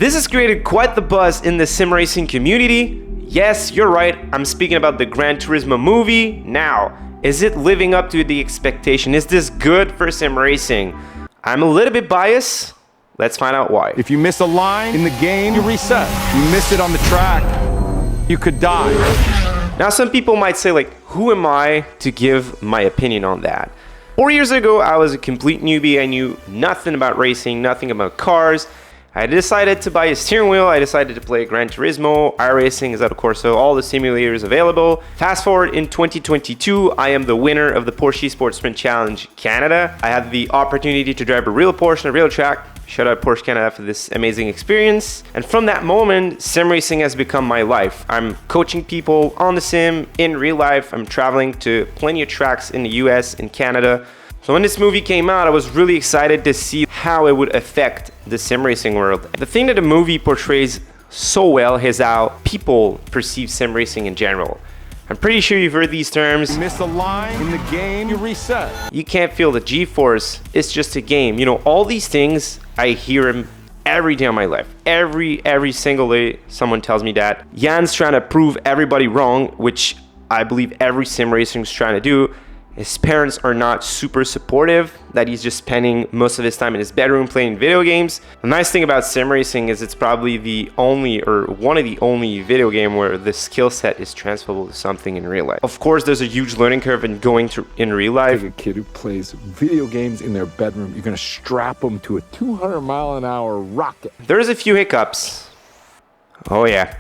This has created quite the buzz in the sim racing community. Yes, you're right, I'm speaking about the Gran Turismo movie. Now, is it living up to the expectation? Is this good for sim racing? I'm a little bit biased. Let's find out why. If you miss a line in the game, you reset. You miss it on the track, you could die. Now, some people might say, like, who am I to give my opinion on that? 4 years ago, I was a complete newbie. I knew nothing about racing, nothing about cars. I decided to buy a steering wheel. I decided to play Gran Turismo, iRacing, Assetto Corsa, all the simulators available. Fast forward in 2022, I am the winner of the Porsche Sports Sprint Challenge Canada. I had the opportunity to drive a real Porsche on a real track. Shout out Porsche Canada for this amazing experience. And from that moment, sim racing has become my life. I'm coaching people on the sim in real life. I'm traveling to plenty of tracks in the US and Canada. So when this movie came out, I was really excited to see how it would affect the sim racing world. The thing that the movie portrays so well is how people perceive sim racing in general. I'm pretty sure you've heard these terms. You miss a line in the game, you reset. You can't feel the G-force, it's just a game. You know, all these things, I hear them every day of my life. Every single day, someone tells me that. Jan's trying to prove everybody wrong, which I believe every sim racer is trying to do. His parents are not super supportive, that he's just spending most of his time in his bedroom playing video games. The nice thing about sim racing is it's probably the only or one of the only video game where the skill set is transferable to something in real life. Of course, there's a huge learning curve in going to in real life. Take a kid who plays video games in their bedroom, you're gonna strap them to a 200-mile-an-hour rocket. There's a few hiccups. Oh yeah,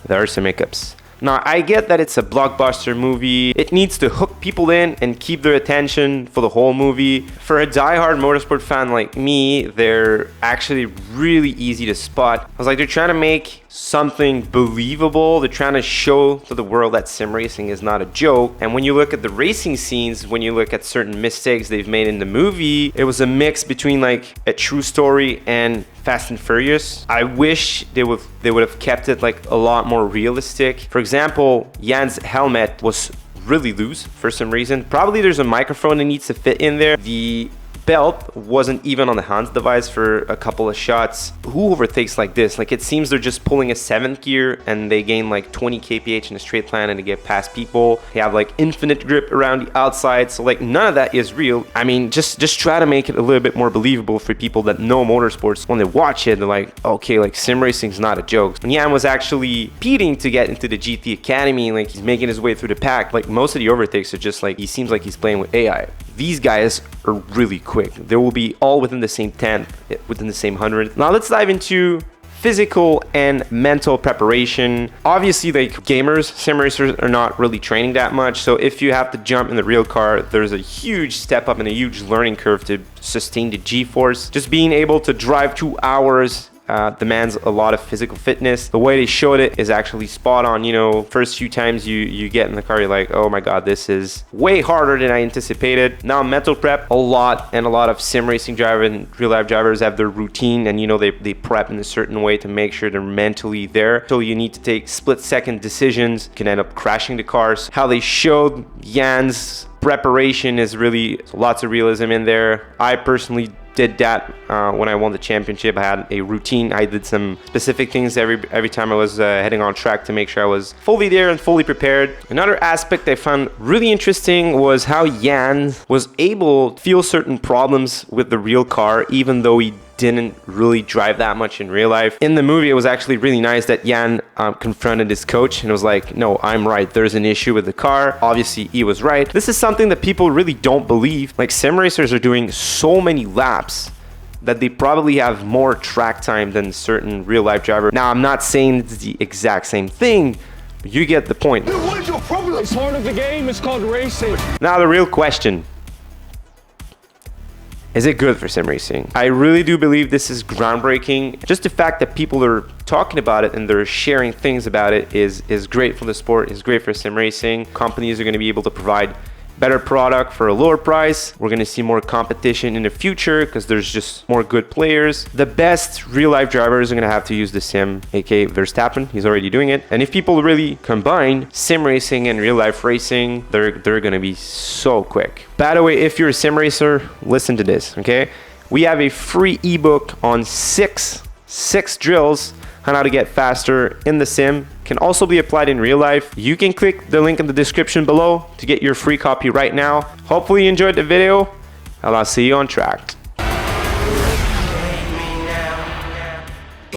there are some hiccups. Now, I get that it's a blockbuster movie. It needs to hook people in and keep their attention for the whole movie. For a diehard motorsport fan like me, they're actually really easy to spot. I was like, they're trying to make something believable. They're trying to show to the world that sim racing is not a joke. And when you look at the racing scenes, when you look at certain mistakes they've made in the movie, it was a mix between like a true story and Fast and Furious. I wish they would have kept it like a lot more realistic. For example, Jan's helmet was really loose for some reason. Probably there's a microphone that needs to fit in there. The belt wasn't even on the Hans device for a couple of shots. Who overtakes like this? Like, it seems they're just pulling a 7th gear and they gain like 20 kph in a straight line and they get past people. They have like infinite grip around the outside, so like none of that is real. I mean, just try to make it a little bit more believable for people that know motorsports. When they watch it, they're like, okay, like sim racing's not a joke. When Jan was actually competing to get into the GT Academy, like he's making his way through the pack, like most of the overtakes are just like, he seems like he's playing with AI. These guys are really quick. They will be all within the same 10th, within the same 100th. Now let's dive into physical and mental preparation. Obviously, like gamers, sim racers are not really training that much. So if you have to jump in the real car, there's a huge step up and a huge learning curve to sustain the G-force. Just being able to drive 2 hours demands a lot of physical fitness. The way they showed it is actually spot on. You know, first few times you get in the car, you're like, oh my god, this is way harder than I anticipated. Now mental prep, a lot of sim racing drivers and real life drivers have their routine, and you know, they prep in a certain way to make sure they're mentally there. So you need to take split-second decisions, can end up crashing the cars. How they showed Jan's preparation is really lots of realism in there. I personally did that when I won the championship. I had a routine. I did some specific things every time I was heading on track to make sure I was fully there and fully prepared. Another aspect I found really interesting was how Jan was able to feel certain problems with the real car, even though he didn't really drive that much in real life. In the movie, it was actually really nice that Jan confronted his coach and was like, no, I'm right, there's an issue with the car. Obviously, he was right. This is something that people really don't believe. Like, sim racers are doing so many laps that they probably have more track time than certain real life drivers. Now, I'm not saying it's the exact same thing, but you get the point. Dude, what is your problem? It's part of the game, it's called racing. Now, the real question: is it good for sim racing? I really do believe this is groundbreaking. Just the fact that people are talking about it and they're sharing things about it is great for the sport, is great for sim racing. Companies are going to be able to provide better product for a lower price. We're going to see more competition in the future because there's just more good players. The best real life drivers are going to have to use the sim, aka Verstappen. He's already doing it. And if people really combine sim racing and real life racing, they're going to be so quick. By the way, if you're a sim racer, listen to this, okay? We have a free ebook on 6 6 drills on how to get faster in the sim can also be applied in real life. You can click the link in the description below to get your free copy right now. Hopefully you enjoyed the video, and I'll see you on track.